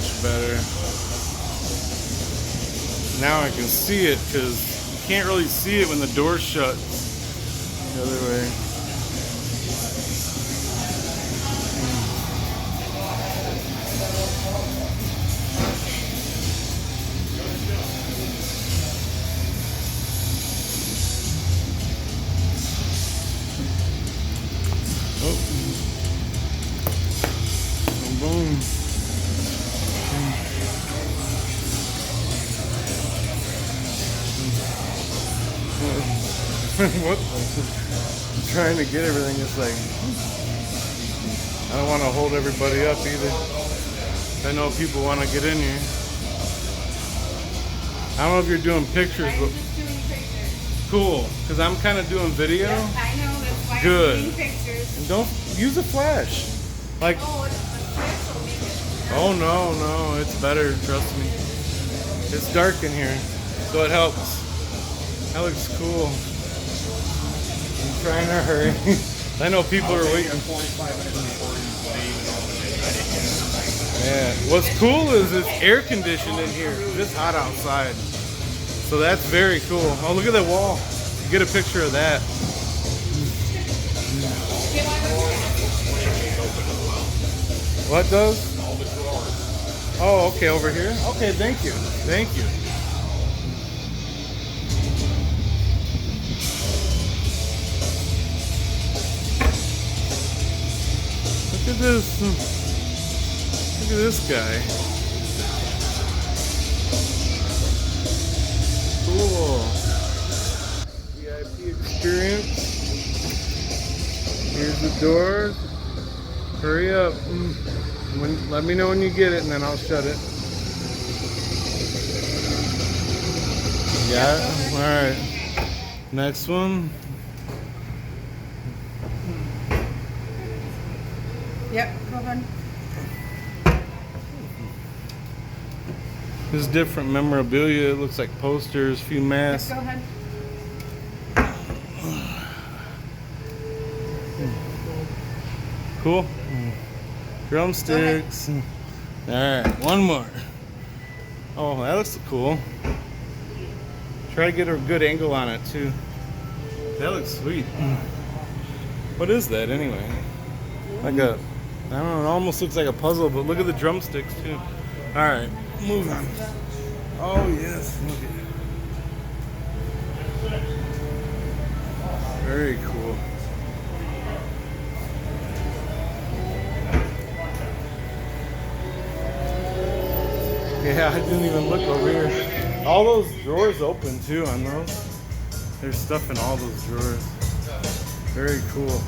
much better. Now I can see it because you can't really see it when the door's shut the other way. Oh. Boom. What? I'm trying to get everything. It's like I don't want to hold everybody up either. I know people want to get in here. I don't know if you're doing pictures, I'm but just doing pictures. cool. Because I'm kind of doing video. Yep, I know, that's why Good. I'm doing pictures. And don't use a flash. Like, Oh, it's the flash will make it. oh no, it's better. Trust me. It's dark in here, so it helps. That looks cool. I'm trying to hurry. I know people are waiting. 45 minutes before you leave. Yeah. What's cool is it's air conditioned in here. It's hot outside. So that's very cool. Oh, look at that wall. Get a picture of that. What does? All the drawers. Oh, okay, over here. Okay, thank you. Thank you. Look at this. Look at this guy. Cool. VIP experience. Here's the doors. Hurry up. Let me know when you get it and then I'll shut it. Yeah? Alright. Next one. Yep, go ahead. This is different memorabilia. It looks like posters, a few masks. Go ahead. Cool. Drumsticks. Alright, one more. Oh, that looks cool. Try to get a good angle on it too. That looks sweet. What is that anyway? Like a, I don't know, it almost looks like a puzzle, but look at the drumsticks too. Alright, move on. Oh yes, look at it. Very cool. Yeah, I didn't even look over here. All those drawers open too on those. There's stuff in all those drawers. Very cool.